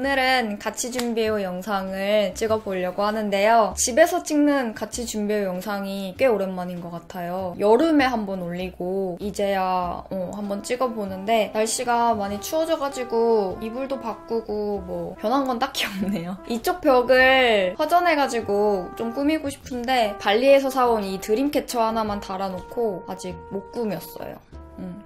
오늘은 가치 준비후 영상을 찍어보려고 하는데요. 집에서 찍는 가치 준비후 영상이 꽤 오랜만인 것 같아요. 여름에 한번 올리고 이제야 한번 찍어보는데 날씨가 많이 추워져가지고 이불도 바꾸고 뭐 변한 건 딱히 없네요. 이쪽 벽을 허전해가지고 좀 꾸미고 싶은데 발리에서 사온 이 드림캐쳐 하나만 달아놓고 아직 못 꾸몄어요.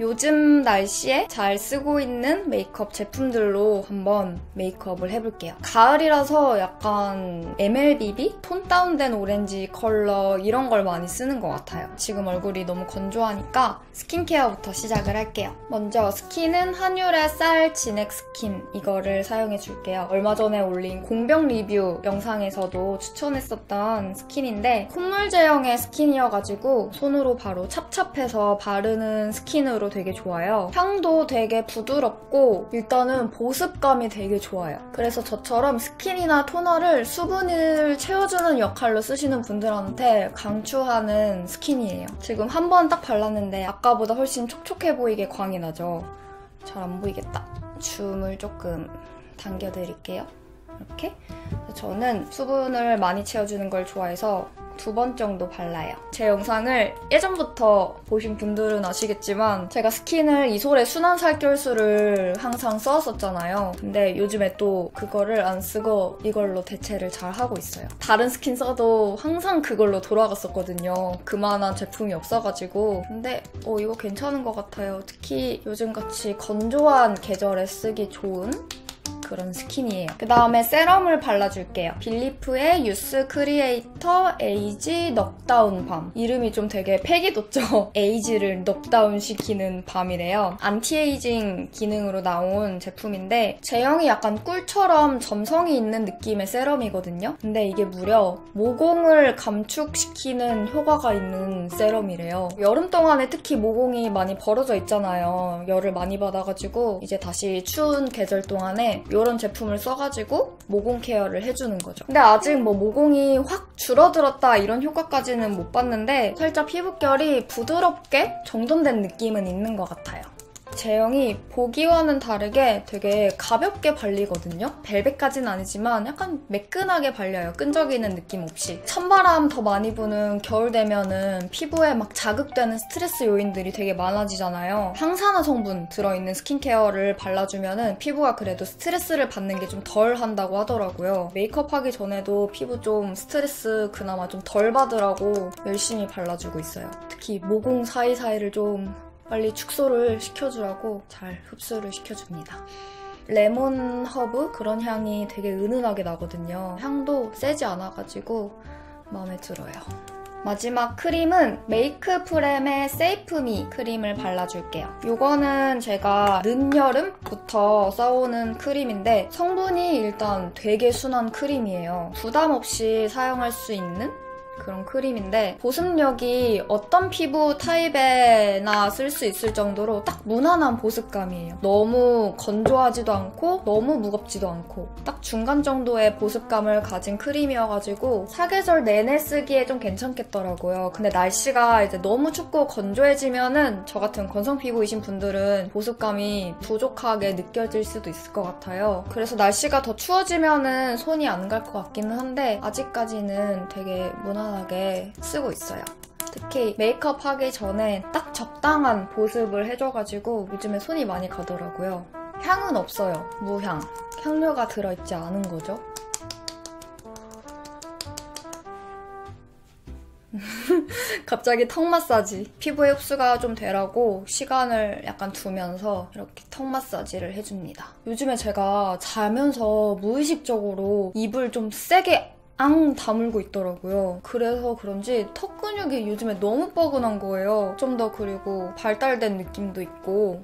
요즘 날씨에 잘 쓰고 있는 메이크업 제품들로 한번 메이크업을 해볼게요. 가을이라서 약간 MLBB? 톤 다운된 오렌지 컬러 이런 걸 많이 쓰는 것 같아요. 지금 얼굴이 너무 건조하니까 스킨케어부터 시작을 할게요. 먼저 스킨은 한율의 쌀 진액 스킨 이거를 사용해줄게요. 얼마 전에 올린 공병 리뷰 영상에서도 추천했었던 스킨인데 콧물 제형의 스킨이어가지고 손으로 바로 찹찹해서 바르는 스킨으로 되게 좋아요. 향도 되게 부드럽고 일단은 보습감이 되게 좋아요. 그래서 저처럼 스킨이나 토너를 수분을 채워주는 역할로 쓰시는 분들한테 강추하는 스킨이에요. 지금 한 번 딱 발랐는데 아까보다 훨씬 촉촉해 보이게 광이 나죠? 잘 안 보이겠다. 줌을 조금 당겨드릴게요. 이렇게. 저는 수분을 많이 채워주는 걸 좋아해서 2번 정도 발라요. 제 영상을 예전부터 보신 분들은 아시겠지만 제가 스킨을 이솔의 순한 살결수를 항상 써왔었잖아요. 근데 요즘에 또 그거를 안 쓰고 이걸로 대체를 잘 하고 있어요. 다른 스킨 써도 항상 그걸로 돌아갔었거든요. 그만한 제품이 없어가지고. 근데 이거 괜찮은 것 같아요. 특히 요즘같이 건조한 계절에 쓰기 좋은 그런 스킨이에요. 그 다음에 세럼을 발라줄게요. 빌리프의 유스 크리에이터 에이지 넉다운 밤. 이름이 좀 되게 패기 돋죠? 에이지를 넉다운 시키는 밤이래요. 안티에이징 기능으로 나온 제품인데 제형이 약간 꿀처럼 점성이 있는 느낌의 세럼이거든요. 근데 이게 무려 모공을 감축시키는 효과가 있는 세럼이래요. 여름 동안에 특히 모공이 많이 벌어져 있잖아요. 열을 많이 받아가지고 이제 다시 추운 계절 동안에 이런 제품을 써가지고 모공 케어를 해주는 거죠. 근데 아직 뭐 모공이 확 줄어들었다 이런 효과까지는 못 봤는데 살짝 피부결이 부드럽게 정돈된 느낌은 있는 것 같아요. 제형이 보기와는 다르게 되게 가볍게 발리거든요. 벨벳까지는 아니지만 약간 매끈하게 발려요. 끈적이는 느낌 없이. 찬바람 더 많이 부는 겨울 되면은 피부에 막 자극되는 스트레스 요인들이 되게 많아지잖아요. 항산화 성분 들어있는 스킨케어를 발라주면은 피부가 그래도 스트레스를 받는 게 좀 덜 한다고 하더라고요. 메이크업 하기 전에도 피부 좀 스트레스 그나마 좀 덜 받으라고 열심히 발라주고 있어요. 특히 모공 사이사이를 좀 빨리 축소를 시켜주라고 잘 흡수를 시켜줍니다. 레몬 허브 그런 향이 되게 은은하게 나거든요. 향도 세지 않아가지고 마음에 들어요. 마지막 크림은 메이크프렘의 세이프미 크림을 발라줄게요. 이거는 제가 늦여름부터 써오는 크림인데 성분이 일단 되게 순한 크림이에요. 부담 없이 사용할 수 있는 그런 크림인데 보습력이 어떤 피부 타입에나 쓸 수 있을 정도로 딱 무난한 보습감이에요. 너무 건조하지도 않고 너무 무겁지도 않고 딱 중간 정도의 보습감을 가진 크림이어가지고 사계절 내내 쓰기에 좀 괜찮겠더라고요. 근데 날씨가 이제 너무 춥고 건조해지면은 저 같은 건성 피부이신 분들은 보습감이 부족하게 느껴질 수도 있을 것 같아요. 그래서 날씨가 더 추워지면은 손이 안 갈 것 같기는 한데 아직까지는 되게 무난하게 쓰고 있어요. 특히 메이크업 하기 전에 딱 적당한 보습을 해줘가지고 요즘에 손이 많이 가더라고요. 향은 없어요. 무향. 향료가 들어있지 않은 거죠. 갑자기 턱 마사지. 피부에 흡수가 좀 되라고 시간을 약간 두면서 이렇게 턱 마사지를 해줍니다. 요즘에 제가 자면서 무의식적으로 입을 좀 세게 다물고 있더라고요. 그래서 그런지 턱 근육이 요즘에 너무 뻐근한 거예요. 좀 더 그리고 발달된 느낌도 있고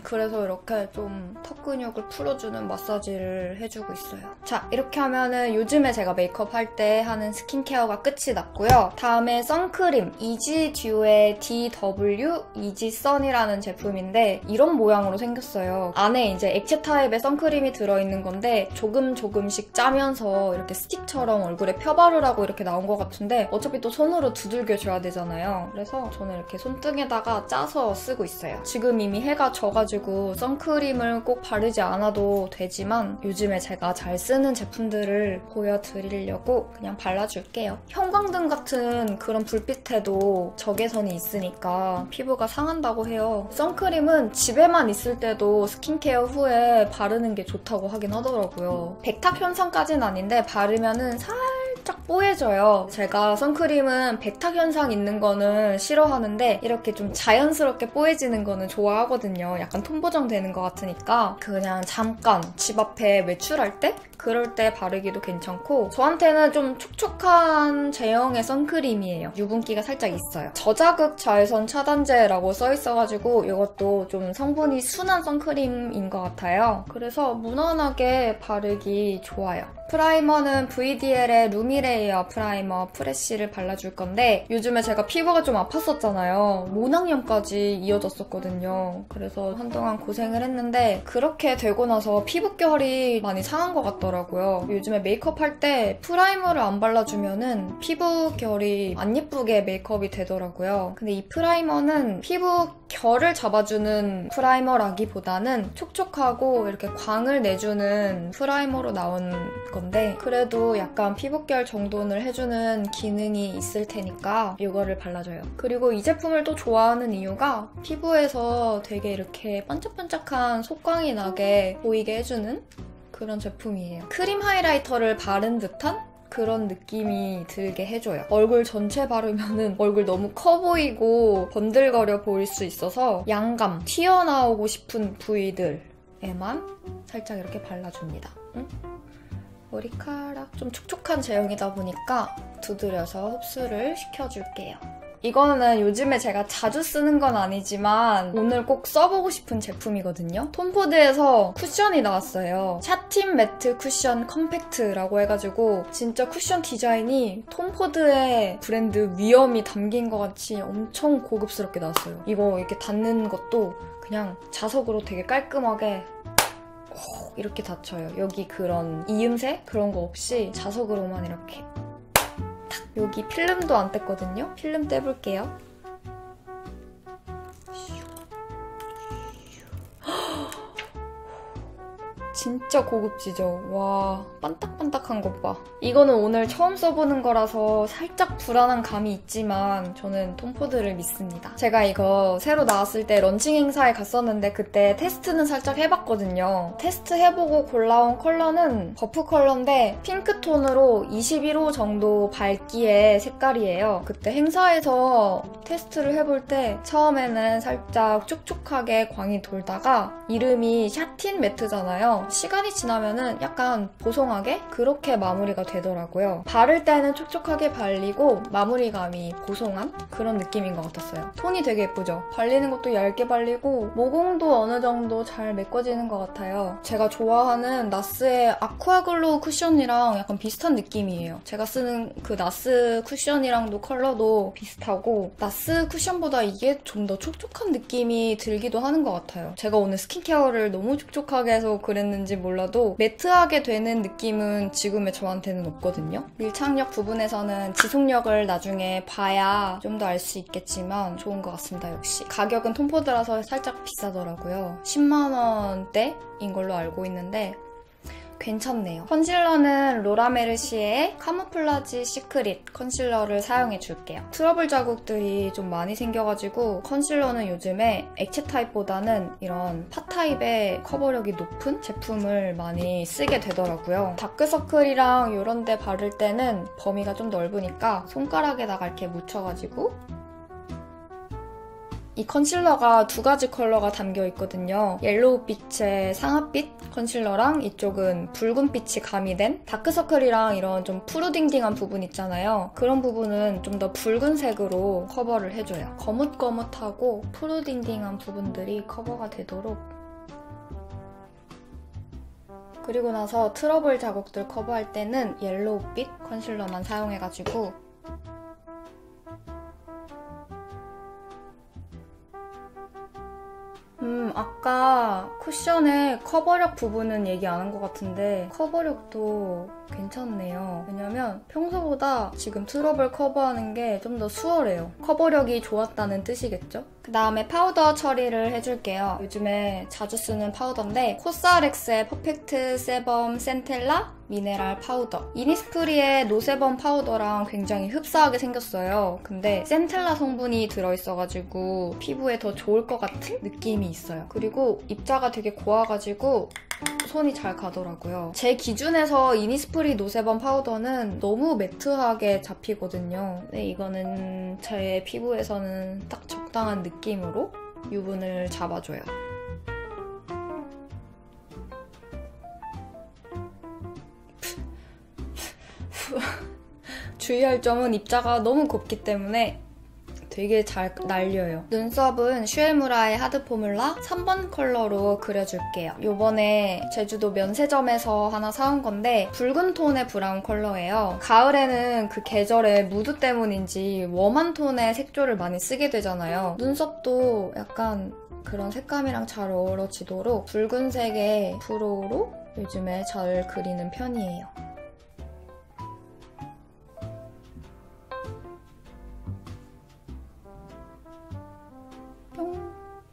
그래서 이렇게 좀 턱 근육을 풀어주는 마사지를 해주고 있어요. 자, 이렇게 하면은 요즘에 제가 메이크업 할 때 하는 스킨케어가 끝이 났고요. 다음에 선크림 이지듀의 DW 이지선이라는 제품인데 이런 모양으로 생겼어요. 안에 이제 액체 타입의 선크림이 들어있는 건데 조금씩 짜면서 이렇게 스틱처럼 얼굴에 펴바르라고 이렇게 나온 것 같은데 어차피 또 손으로 두들겨줘야 되잖아요. 그래서 저는 이렇게 손등에다가 짜서 쓰고 있어요. 지금 이미 해가 져가지고 선크림을 꼭 바르지 않아도 되지만 요즘에 제가 잘 쓰는 제품들을 보여드리려고 그냥 발라줄게요. 형광등 같은 그런 불빛에도 적외선이 있으니까 피부가 상한다고 해요. 선크림은 집에만 있을 때도 스킨케어 후에 바르는 게 좋다고 하긴 하더라고요. 백탁 현상까지는 아닌데 바르면은 살짝 뽀얘져요. 제가 선크림은 백탁 현상 있는 거는 싫어하는데 이렇게 좀 자연스럽게 뽀얘지는 거는 좋아하거든요. 약간 톤 보정되는 것 같으니까 그냥 잠깐 집 앞에 외출할 때? 그럴 때 바르기도 괜찮고 저한테는 좀 촉촉한 제형의 선크림이에요. 유분기가 살짝 있어요. 저자극 자외선 차단제라고 써있어가지고 이것도 좀 성분이 순한 선크림인 것 같아요. 그래서 무난하게 바르기 좋아요. 프라이머는 VDL의 루미레이어 프라이머 프레쉬를 발라줄 건데 요즘에 제가 피부가 좀 아팠었잖아요. 모낭염까지 이어졌었거든요. 그래서 한동안 고생을 했는데 그렇게 되고 나서 피부결이 많이 상한 것 같더라고요. 요즘에 메이크업 할 때 프라이머를 안 발라주면은 피부결이 안 예쁘게 메이크업이 되더라고요. 근데 이 프라이머는 피부결을 잡아주는 프라이머라기보다는 촉촉하고 이렇게 광을 내주는 프라이머로 나온 건데 그래도 약간 피부결 정돈을 해주는 기능이 있을 테니까 이거를 발라줘요. 그리고 이 제품을 또 좋아하는 이유가 피부에서 되게 이렇게 반짝반짝한 속광이 나게 보이게 해주는 그런 제품이에요. 크림 하이라이터를 바른 듯한 그런 느낌이 들게 해줘요. 얼굴 전체 바르면은 얼굴 너무 커 보이고 번들거려 보일 수 있어서 양감, 튀어나오고 싶은 부위들에만 살짝 이렇게 발라줍니다. 응? 머리카락 좀 촉촉한 제형이다 보니까 두드려서 흡수를 시켜줄게요. 이거는 요즘에 제가 자주 쓰는 건 아니지만 오늘 꼭 써보고 싶은 제품이거든요. 톰포드에서 쿠션이 나왔어요. 샤틴 매트 쿠션 컴팩트라고 해가지고 진짜 쿠션 디자인이 톰포드의 브랜드 위엄이 담긴 것 같이 엄청 고급스럽게 나왔어요. 이거 이렇게 닿는 것도 그냥 자석으로 되게 깔끔하게 이렇게 닫혀요. 여기 그런 이음새? 그런 거 없이 자석으로만 이렇게 탁! 여기 필름도 안 뗐거든요? 필름 떼볼게요. 진짜 고급지죠? 와, 반딱반딱한 것 봐. 이거는 오늘 처음 써보는 거라서 살짝 불안한 감이 있지만 저는 톰포드를 믿습니다. 제가 이거 새로 나왔을 때 런칭 행사에 갔었는데 그때 테스트는 살짝 해봤거든요. 테스트 해보고 골라온 컬러는 버프 컬러인데 핑크톤으로 21호 정도 밝기의 색깔이에요. 그때 행사에서 테스트를 해볼 때 처음에는 살짝 촉촉하게 광이 돌다가 이름이 샤틴 매트잖아요. 시간이 지나면은 약간 보송하게 그렇게 마무리가 되더라고요. 바를 때는 촉촉하게 발리고 마무리감이 보송한 그런 느낌인 것 같았어요. 톤이 되게 예쁘죠? 발리는 것도 얇게 발리고 모공도 어느 정도 잘 메꿔지는 것 같아요. 제가 좋아하는 나스의 아쿠아글로우 쿠션이랑 약간 비슷한 느낌이에요. 제가 쓰는 그 나스 쿠션이랑도 컬러도 비슷하고 나스 쿠션보다 이게 좀 더 촉촉한 느낌이 들기도 하는 것 같아요. 제가 오늘 스킨케어를 너무 촉촉하게 해서 그랬는지 몰라도 매트하게 되는 느낌은 지금의 저한테는 없거든요. 밀착력 부분에서는 지속력을 나중에 봐야 좀 더 알 수 있겠지만 좋은 것 같습니다. 역시 가격은 톰포드라서 살짝 비싸더라고요. 10만 원대인 걸로 알고 있는데 괜찮네요. 컨실러는 로라메르시에의 카무플라지 시크릿 컨실러를 사용해줄게요. 트러블 자국들이 좀 많이 생겨가지고 컨실러는 요즘에 액체 타입보다는 이런 파 타입의 커버력이 높은 제품을 많이 쓰게 되더라고요. 다크서클이랑 이런 데 바를 때는 범위가 좀 넓으니까 손가락에다가 이렇게 묻혀가지고 이 컨실러가 두 가지 컬러가 담겨있거든요. 옐로우빛의 상아빛 컨실러랑 이쪽은 붉은빛이 가미된 다크서클이랑 이런 좀 푸르딩딩한 부분 있잖아요. 그런 부분은 좀 더 붉은색으로 커버를 해줘요. 거뭇거뭇하고 푸르딩딩한 부분들이 커버가 되도록 그리고 나서 트러블 자국들 커버할 때는 옐로우빛 컨실러만 사용해가지고 아까 쿠션의 커버력 부분은 얘기 안 한 것 같은데 커버력도 괜찮네요. 왜냐면 평소보다 지금 트러블 커버하는 게 좀 더 수월해요. 커버력이 좋았다는 뜻이겠죠? 그 다음에 파우더 처리를 해줄게요. 요즘에 자주 쓰는 파우더인데 코스알엑스의 퍼펙트 세범 센텔라 미네랄 파우더. 이니스프리의 노세범 파우더랑 굉장히 흡사하게 생겼어요. 근데 센텔라 성분이 들어있어가지고 피부에 더 좋을 것 같은 느낌이 있어요. 그리고 입자가 되게 고와가지고 손이 잘 가더라고요. 제 기준에서 이니스프리 노세범 파우더는 너무 매트하게 잡히거든요. 근데 이거는 제 피부에서는 딱 적당한 느낌으로 유분을 잡아줘요. 주의할 점은 입자가 너무 곱기 때문에 되게 잘 날려요. 눈썹은 슈에무라의 하드 포뮬라 3번 컬러로 그려줄게요. 요번에 제주도 면세점에서 하나 사온 건데 붉은 톤의 브라운 컬러예요. 가을에는 그 계절의 무드 때문인지 웜한 톤의 색조를 많이 쓰게 되잖아요. 눈썹도 약간 그런 색감이랑 잘 어우러지도록 붉은색의 브로우로 요즘에 잘 그리는 편이에요.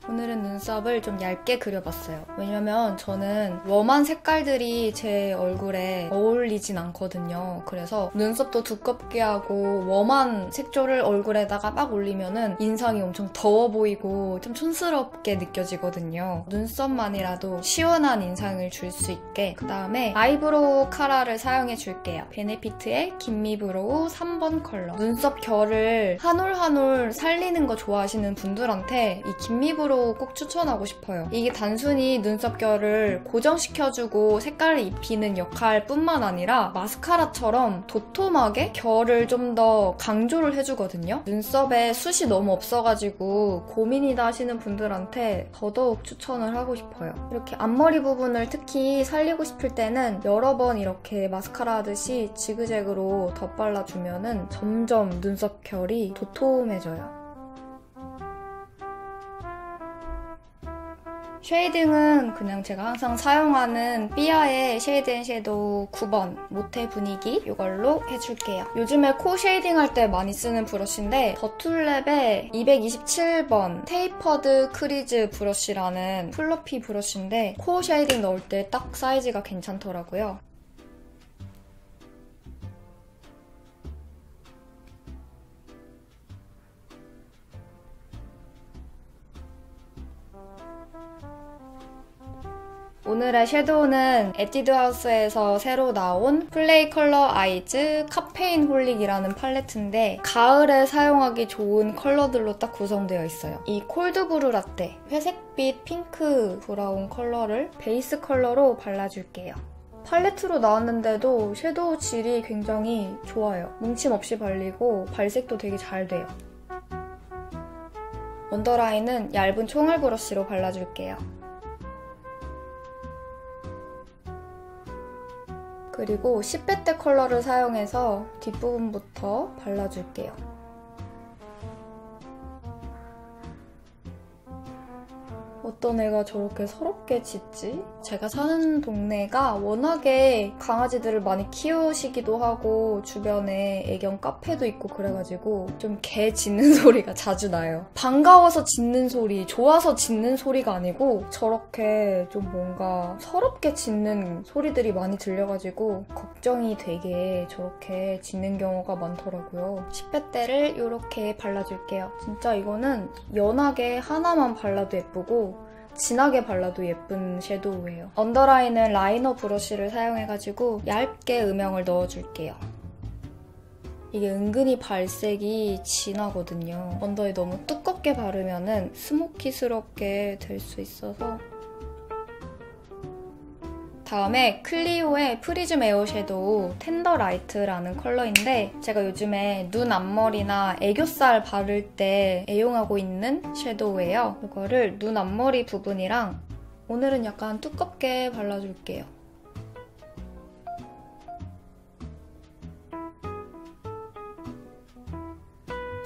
오늘은 눈썹을 좀 얇게 그려봤어요. 왜냐면 저는 웜한 색깔들이 제 얼굴에 어울리진 않거든요. 그래서 눈썹도 두껍게 하고 웜한 색조를 얼굴에다가 막 올리면은 인상이 엄청 더워 보이고 좀 촌스럽게 느껴지거든요. 눈썹만이라도 시원한 인상을 줄 수 있게 그 다음에 아이브로우 카라를 사용해줄게요. 베네피트의 김미브로우 3번 컬러. 눈썹 결을 한 올 한 올 살리는 거 좋아하시는 분들한테 이 김미브로우 꼭 추천하고 싶어요. 이게 단순히 눈썹 결을 고정시켜주고 색깔을 입히는 역할뿐만 아니라 마스카라처럼 도톰하게 결을 좀 더 강조를 해주거든요. 눈썹에 숱이 너무 없어가지고 고민이다 하시는 분들한테 더더욱 추천을 하고 싶어요. 이렇게 앞머리 부분을 특히 살리고 싶을 때는 여러 번 이렇게 마스카라 하듯이 지그재그로 덧발라주면 점점 눈썹 결이 도톰해져요. 쉐이딩은 그냥 제가 항상 사용하는 삐아의 쉐이드 앤 섀도우 9번 모태 분위기 이걸로 해줄게요. 요즘에 코 쉐이딩 할 때 많이 쓰는 브러쉬인데 더툴랩의 227번 테이퍼드 크리즈 브러쉬라는 플러피 브러쉬인데 코 쉐이딩 넣을 때 딱 사이즈가 괜찮더라고요. 오늘의 섀도우는 에뛰드하우스에서 새로 나온 플레이 컬러 아이즈 카페인 홀릭이라는 팔레트인데 가을에 사용하기 좋은 컬러들로 딱 구성되어 있어요. 이 콜드브루 라떼, 회색빛 핑크 브라운 컬러를 베이스 컬러로 발라줄게요. 팔레트로 나왔는데도 섀도우 질이 굉장히 좋아요. 뭉침 없이 발리고 발색도 되게 잘 돼요. 언더라인은 얇은 총알 브러쉬로 발라줄게요. 그리고 10배 컬러를 사용해서 뒷부분부터 발라줄게요. 어떤 애가 저렇게 서럽게 짖지? 제가 사는 동네가 워낙에 강아지들을 많이 키우시기도 하고 주변에 애견 카페도 있고 그래가지고 좀 개 짖는 소리가 자주 나요. 반가워서 짖는 소리, 좋아서 짖는 소리가 아니고 저렇게 좀 뭔가 서럽게 짖는 소리들이 많이 들려가지고 걱정이 되게 저렇게 짖는 경우가 많더라고요. 10배대를 이렇게 발라줄게요. 진짜 이거는 연하게 하나만 발라도 예쁘고 진하게 발라도 예쁜 섀도우예요. 언더라인은 라이너 브러쉬를 사용해가지고 얇게 음영을 넣어줄게요. 이게 은근히 발색이 진하거든요. 언더에 너무 두껍게 바르면 스모키스럽게 될 수 있어서 다음에 클리오의 프리즘 에어 섀도우 텐더 라이트라는 컬러인데 제가 요즘에 눈 앞머리나 애교살 바를 때 애용하고 있는 섀도우예요. 이거를 눈 앞머리 부분이랑 오늘은 약간 두껍게 발라줄게요.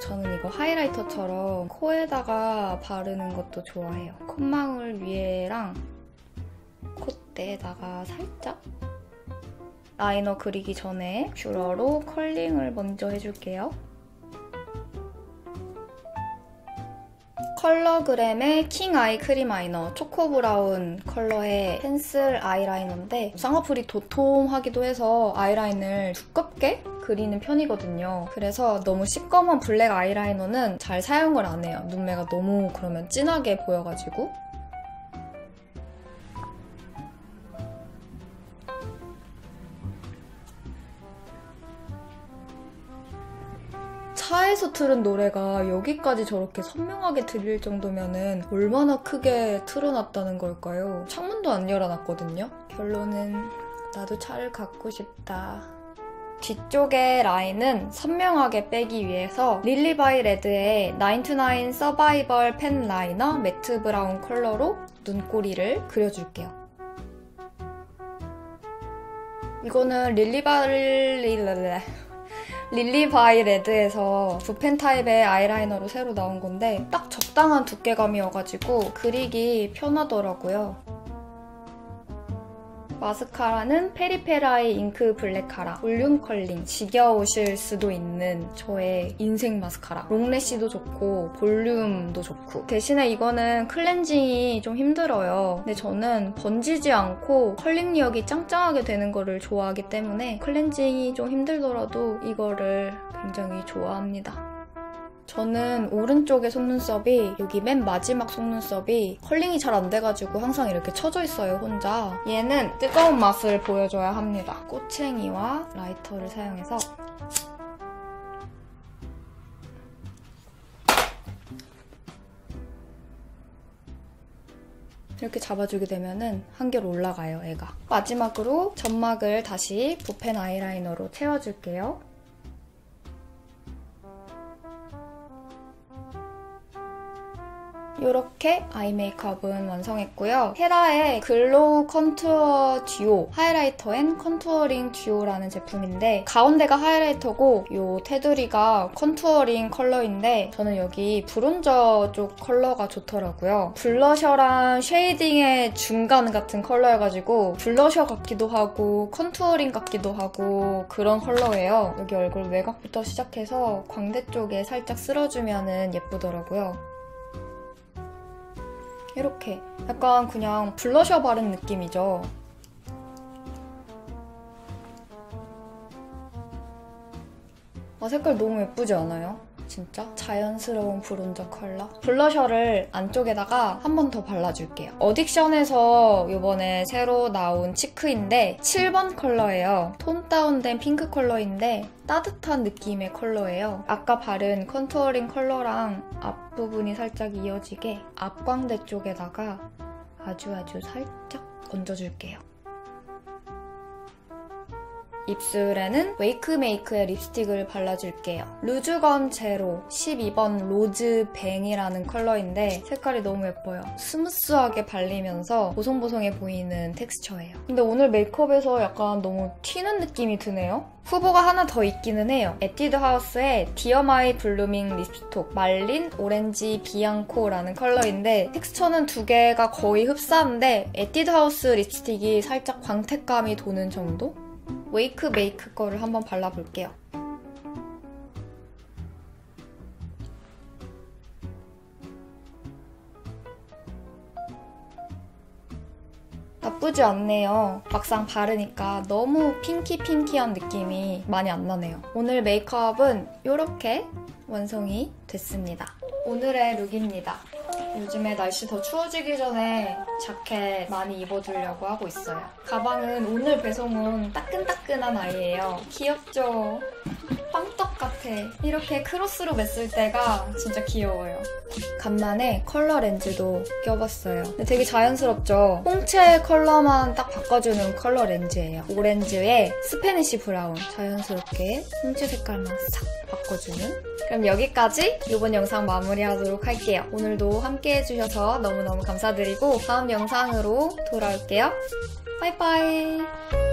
저는 이거 하이라이터처럼 코에다가 바르는 것도 좋아해요. 콧망울 위에랑 콧대에다가 살짝 라이너 그리기 전에 뷰러로 컬링을 먼저 해줄게요. 컬러그램의 킹 아이 크림 아이너 초코브라운 컬러의 펜슬 아이라이너인데 쌍꺼풀이 도톰하기도 해서 아이라인을 두껍게 그리는 편이거든요. 그래서 너무 시꺼먼 블랙 아이라이너는 잘 사용을 안 해요. 눈매가 너무 그러면 진하게 보여가지고. 차에서 틀은 노래가 여기까지 저렇게 선명하게 들릴 정도면은 얼마나 크게 틀어놨다는 걸까요? 창문도 안 열어놨거든요. 결론은 나도 차를 갖고 싶다. 뒤쪽의 라인은 선명하게 빼기 위해서 릴리바이 레드의 99 서바이벌 펜 라이너 매트 브라운 컬러로 눈꼬리를 그려줄게요. 이거는 릴리바이 레드에서 붓펜 타입의 아이라이너로 새로 나온 건데 딱 적당한 두께감이어가지고 그리기 편하더라고요. 마스카라는 페리페라의 잉크 블랙 카라 볼륨 컬링, 지겨우실 수도 있는 저의 인생 마스카라. 롱래쉬도 좋고 볼륨도 좋고. 대신에 이거는 클렌징이 좀 힘들어요. 근데 저는 번지지 않고 컬링력이 짱짱하게 되는 거를 좋아하기 때문에 클렌징이 좀 힘들더라도 이거를 굉장히 좋아합니다. 저는 오른쪽에 속눈썹이 여기 맨 마지막 속눈썹이 컬링이 잘 안 돼가지고 항상 이렇게 쳐져 있어요, 혼자. 얘는 뜨거운 맛을 보여줘야 합니다. 꼬챙이와 라이터를 사용해서 이렇게 잡아주게 되면은 한결 올라가요, 애가. 마지막으로 점막을 다시 붓펜 아이라이너로 채워줄게요. 이렇게 아이 메이크업은 완성했고요. 헤라의 글로우 컨투어 듀오 하이라이터 앤 컨투어링 듀오라는 제품인데 가운데가 하이라이터고 이 테두리가 컨투어링 컬러인데 저는 여기 브론저 쪽 컬러가 좋더라고요. 블러셔랑 쉐이딩의 중간 같은 컬러여가지고 블러셔 같기도 하고 컨투어링 같기도 하고 그런 컬러예요. 여기 얼굴 외곽부터 시작해서 광대 쪽에 살짝 쓸어주면 예쁘더라고요. 이렇게 약간 그냥 블러셔 바른 느낌이죠. 색깔 너무 예쁘지 않아요? 진짜 자연스러운 브론저 컬러. 블러셔를 안쪽에다가 한 번 더 발라줄게요. 어딕션에서 이번에 새로 나온 치크인데 7번 컬러예요. 톤 다운된 핑크 컬러인데 따뜻한 느낌의 컬러예요. 아까 바른 컨투어링 컬러랑 앞부분이 살짝 이어지게 앞광대 쪽에다가 아주 살짝 얹어줄게요. 입술에는 웨이크메이크의 립스틱을 발라줄게요. 루즈건 제로 12번 로즈뱅이라는 컬러인데 색깔이 너무 예뻐요. 스무스하게 발리면서 보송보송해 보이는 텍스처예요. 근데 오늘 메이크업에서 약간 너무 튀는 느낌이 드네요. 후보가 하나 더 있기는 해요. 에뛰드 하우스의 디어 마이 블루밍 립스틱 말린 오렌지 비앙코라는 컬러인데 텍스처는 두 개가 거의 흡사한데 에뛰드 하우스 립스틱이 살짝 광택감이 도는 정도? 웨이크 메이크 거를 한번 발라볼게요. 나쁘지 않네요. 막상 바르니까 너무 핑키한 느낌이 많이 안 나네요. 오늘 메이크업은 이렇게 완성이 됐습니다. 오늘의 룩입니다. 요즘에 날씨 더 추워지기 전에 자켓 많이 입어주려고 하고 있어요. 가방은 오늘 배송 온 따끈따끈한 아이예요. 귀엽죠? 빵떡 같아. 이렇게 크로스로 맸을 때가 진짜 귀여워요. 간만에 컬러 렌즈도 껴봤어요. 근데 되게 자연스럽죠? 홍채 컬러만 딱 바꿔주는 컬러 렌즈예요. 오렌지에 스페니쉬 브라운 자연스럽게 홍채 색깔만 싹 바꿔주는. 그럼 여기까지 이번 영상 마무리하도록 할게요. 오늘도 함께 해주셔서 너무너무 감사드리고 다음 영상으로 돌아올게요. 바이바이.